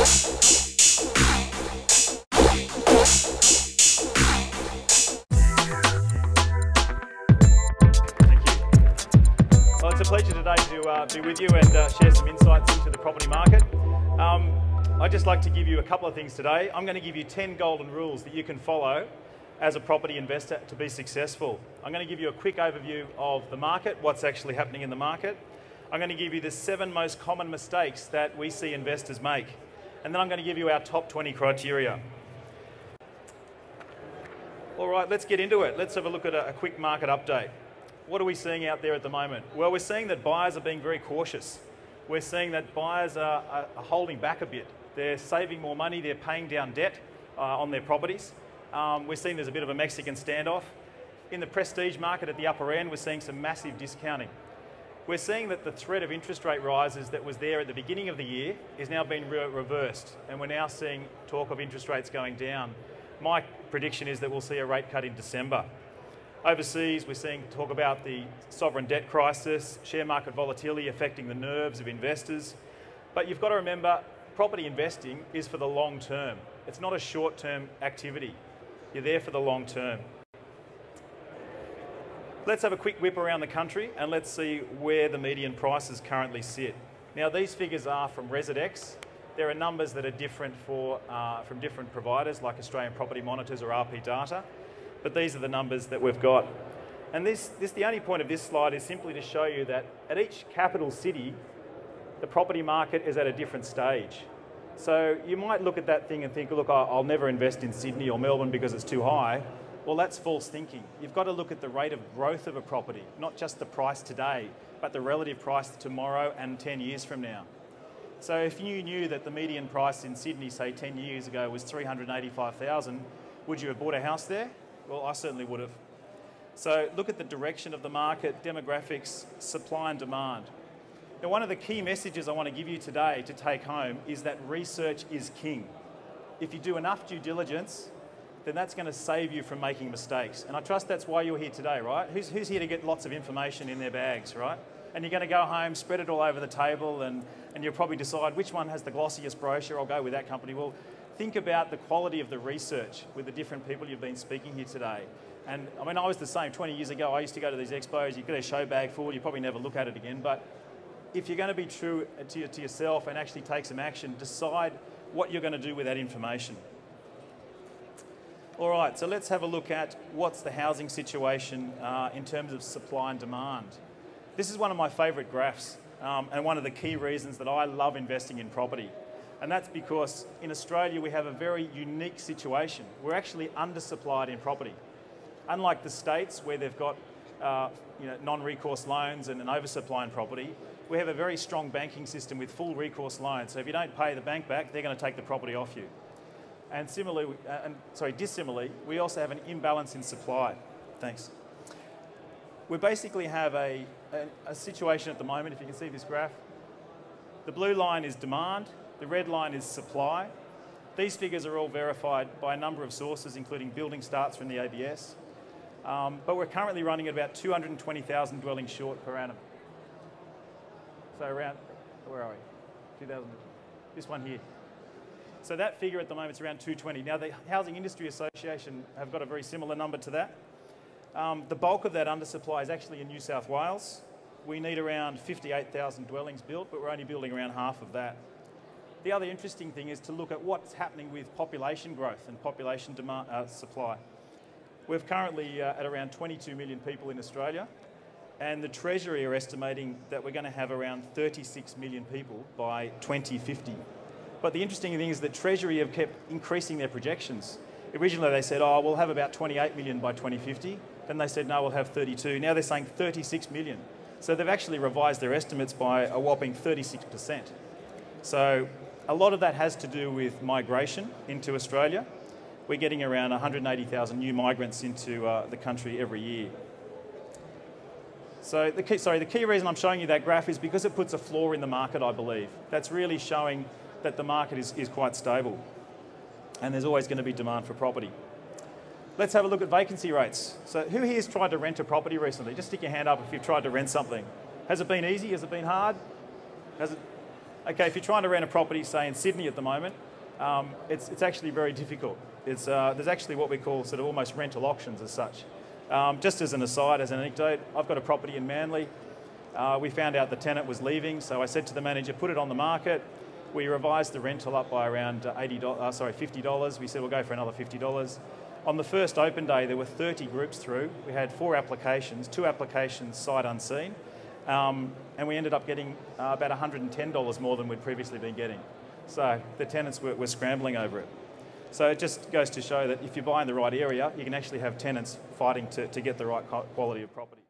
Well, it's a pleasure today to be with you and share some insights into the property market. I'd just like to give you a couple of things today. I'm going to give you 10 golden rules that you can follow as a property investor to be successful. I'm going to give you a quick overview of the market, what's actually happening in the market. I'm going to give you the 7 most common mistakes that we see investors make. And then I'm going to give you our top 20 criteria. All right, let's get into it. Let's have a look at a quick market update. What are we seeing out there at the moment? Well, we're seeing that buyers are being very cautious. We're seeing that buyers are holding back a bit. They're saving more money, they're paying down debt on their properties. We're seeing there's a bit of a Mexican standoff. In the prestige market at the upper end, we're seeing some massive discounting. We're seeing that the threat of interest rate rises that was there at the beginning of the year is now being reversed, and we're now seeing talk of interest rates going down. My prediction is that we'll see a rate cut in December. Overseas, we're seeing talk about the sovereign debt crisis, share market volatility affecting the nerves of investors. But you've got to remember, property investing is for the long term. It's not a short-term activity. You're there for the long term. Let's have a quick whip around the country and let's see where the median prices currently sit. Now, these figures are from Residex. There are numbers that are different from different providers like Australian Property Monitors or RP Data. But these are the numbers that we've got. And the only point of this slide is simply to show you that at each capital city, the property market is at a different stage. So you might look at that thing and think, look, I'll never invest in Sydney or Melbourne because it's too high. Well, that's false thinking. You've got to look at the rate of growth of a property, not just the price today, but the relative price tomorrow and 10 years from now. So if you knew that the median price in Sydney, say 10 years ago, was $385,000, would you have bought a house there? Well, I certainly would have. So look at the direction of the market, demographics, supply and demand. Now, one of the key messages I want to give you today to take home is that research is king. If you do enough due diligence, then that's going to save you from making mistakes. And I trust that's why you're here today, right? Who's here to get lots of information in their bags, right? And you're going to go home, spread it all over the table, and you'll probably decide which one has the glossiest brochure. I'll go with that company. Well, think about the quality of the research with the different people you've been speaking here today. And I mean, I was the same 20 years ago. I used to go to these expos, you get a show bag full, you probably never look at it again. But if you're going to be true to yourself and actually take some action, decide what you're going to do with that information. All right, so let's have a look at what's the housing situation in terms of supply and demand. This is one of my favourite graphs and one of the key reasons that I love investing in property. And that's because in Australia we have a very unique situation. We're actually undersupplied in property. Unlike the States where they've got non-recourse loans and an oversupply in property, we have a very strong banking system with full recourse loans. So if you don't pay the bank back, they're going to take the property off you. And dissimilarly, we also have an imbalance in supply. Thanks. We basically have a situation at the moment, if you can see this graph. The blue line is demand. The red line is supply. These figures are all verified by a number of sources, including building starts from the ABS. But we're currently running at about 220,000 dwellings short per annum. So around, where are we? 2000, this one here. So that figure at the moment is around 220. Now the Housing Industry Association have got a very similar number to that. The bulk of that undersupply is actually in New South Wales. We need around 58,000 dwellings built, but we're only building around half of that. The other interesting thing is to look at what's happening with population growth and population demand, supply. We're currently at around 22 million people in Australia, and the Treasury are estimating that we're going to have around 36 million people by 2050. But the interesting thing is that Treasury have kept increasing their projections. Originally they said, oh, we'll have about 28 million by 2050. Then they said, no, we'll have 32. Now they're saying 36 million. So they've actually revised their estimates by a whopping 36%. So a lot of that has to do with migration into Australia. We're getting around 180,000 new migrants into the country every year. So the key reason I'm showing you that graph is because it puts a floor in the market, I believe. That's really showing that the market is quite stable and there's always going to be demand for property. Let's have a look at vacancy rates. So who here has tried to rent a property recently? Just stick your hand up if you've tried to rent something. Has it been easy? Has it been hard? Okay, if you're trying to rent a property, say in Sydney at the moment, it's actually very difficult. There's actually what we call sort of almost rental auctions as such. Just as an aside, as an anecdote, I've got a property in Manly. We found out the tenant was leaving, so I said to the manager, put it on the market. We revised the rental up by around $50. We said we'll go for another $50. On the first open day, there were 30 groups through. We had 4 applications, 2 applications sight unseen, and we ended up getting about $110 more than we'd previously been getting. So the tenants were scrambling over it. So it just goes to show that if you buy in the right area, you can actually have tenants fighting to get the right quality of property.